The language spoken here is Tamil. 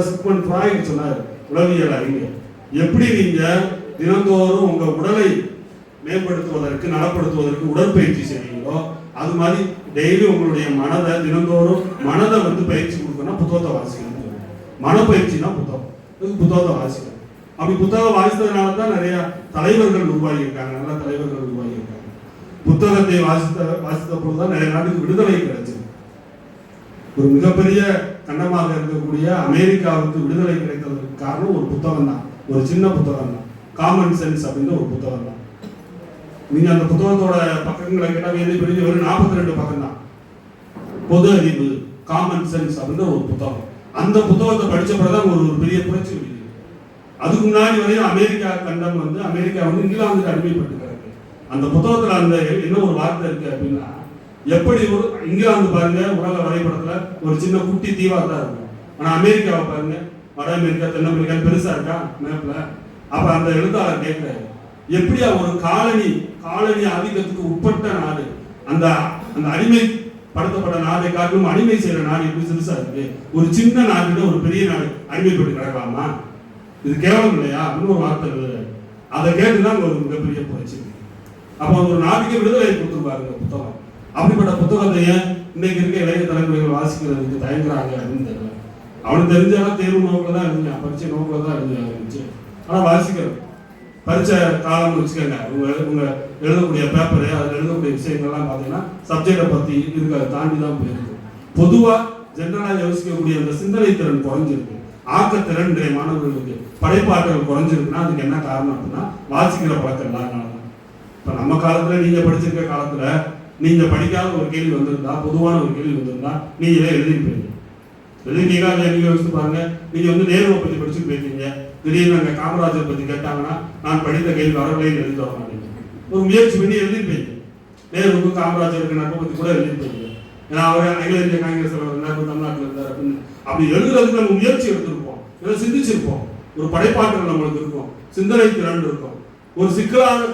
சிக்மண்ட் ஃப்ராய்ட் சொன்னார், உளவியல் அறிஞர், எப்படி நீங்க தினந்தோறும் உங்க உடலை மேம்படுத்துவதற்கு நலப்படுத்துவதற்கு உடற்பயிற்சி செய்வீங்களோ அது மாதிரி டெய்லி உங்களுடைய மனதை தினந்தோறும் மனதை பயிற்சி கொடுக்கணும். புத்தகத்தை வாசிக்கணும். மனப்பயிற்சி தான் புத்தகத்தை வாசிக்கணும். அப்படி புத்தகம் வாசித்ததுனால தான் நிறைய தலைவர்கள் உருவாகி இருக்காங்க, நல்ல தலைவர்கள் உருவாகி இருக்காங்க. புத்தகத்தை வாசித்த பொழுதுதான் நிறைய நாட்டுக்கு விடுதலை கிடைச்சது. ஒரு மிகப்பெரிய கண்டமாக இருக்கக்கூடிய அமெரிக்காவுக்கு விடுதலை கிடைத்ததற்கு காரணம் ஒரு புத்தகம் தான், ஒரு சின்ன புத்தகம் தான், காமன் சென்ஸ் அப்படின்ற ஒரு புத்தகம் தான். நீங்க அந்த புத்தகத்தோட பக்கங்களை கேட்டால் வெறும் 42 பக்கம் தான். பொது அறிவு காமன் சென்ஸ் அப்படின்ற ஒரு புத்தகம். அந்த புத்தகத்தை படிச்ச பிறகுதான் ஒரு பெரிய புரட்சி வருது. அதுக்கு முன்னாடி வரையும் அமெரிக்கா கண்டம் அமெரிக்கா இங்கிலாந்துக்கு அடிமைப்பட்டு கிடக்கு. அந்த புத்தகத்துல அந்த என்ன ஒரு வார்த்தை இருக்கு அப்படின்னா, எப்படி ஒரு இங்கிலாந்து பாருங்க உலக வரைபடத்துல ஒரு சின்ன குட்டி தீவா தான் இருக்கும். ஆனா அமெரிக்காவை பாருங்க, வட அமெரிக்கா தென் அமெரிக்கா பெருசா இருக்கா மேப்ல. அப்ப அந்த எழுத்தாளர் கேட்கிறாரு, எப்படியா ஒரு காலனி ஆதிக்கத்துக்கு உட்பட்ட நாடு, அந்த அந்த அடிமைப்படுத்தப்பட்ட நாடை காட்டிலும் அடிமை செய்யற நாடு எப்படி சிறுசா இருக்கு, ஒரு சின்ன நாடு ஒரு பெரிய நாடு அடிமைப்பட்டு கிடக்கலாமா, இது கேவலம் இல்லையா அப்படின்னு ஒரு வார்த்தை எழுதுறாரு. அதை கேட்டுதான் ஒரு மிகப்பெரிய புரட்சி. அப்போ ஒரு நாட்டுக்கு விடுதலை கொடுத்துருப்பாரு புத்தகம். அப்படிப்பட்ட புத்தகத்தை ஏன் இன்னைக்கு இருக்க இளைய தலைமுறைகள் வாசிக்கிறதுக்கு தயங்குறாங்க அப்படின்னு தெரியல. அவனுக்கு தெரிஞ்சாலும் தேர்வு நோக்கில் தான் இருந்துச்சு, பரீட்சை நோக்கில் தான் இருந்துச்சு. ஆனால் வாசிக்கிறது பரீட்சை காலம்னு வச்சுக்கோங்க, உங்க எழுதக்கூடிய பேப்பரு அதில் எழுதக்கூடிய விஷயங்கள்லாம் பார்த்தீங்கன்னா சப்ஜெக்டை பற்றி இருக்கு, அதை தாண்டி தான் போயிருக்கு. பொதுவாக ஜென்ரலாக யோசிக்கக்கூடிய அந்த சிந்தனை திறன் குறைஞ்சிருக்கு, ஆக்கத்திறன் மாணவர்களுக்கு படைப்பாற்றல் குறைஞ்சிருக்குன்னா அதுக்கு என்ன காரணம் அப்படின்னா வாசிக்கிற பழக்கம் இல்லாதனால தான். இப்போ நம்ம காலத்தில் நீங்கள் படிச்சிருக்க காலத்தில் நீங்கள் படிக்காத ஒரு கேள்வி வந்திருந்தா, பொதுவான ஒரு கேள்வி வந்திருந்தா நீங்களே எழுதிருப்பீங்க. எழுதினீங்களா இல்லை? நீங்கள் யோசித்து பாருங்க. நீங்கள் நேருவை பற்றி படிச்சுட்டு போயிருக்கீங்க, திடீர்னு அங்கே காமராஜர் பற்றி கேட்டாங்கன்னா நான் படித்த கேள்வி வரவில்லைன்னு எழுதி வர மாட்டேங்க. ஒரு முயற்சி பண்ணி எழுதிருப்பீங்க. நேருக்கு காமராஜருக்கு நட்பை பற்றி கூட எழுதிருப்பீங்க. ஏன்னா அவர் அகில இந்திய காங்கிரஸ் இருந்தார், தமிழ்நாட்டில் இருந்தார் அப்படின்னு. அப்படி எழுதுறதுக்கு நம்ம முயற்சி எடுத்திருப்போம், சிந்திச்சிருப்போம், ஒரு படைப்பாற்றல் நம்மளுக்கு இருக்கும், சிந்தனை திறன் இருக்கும். ஒரு சிக்கலான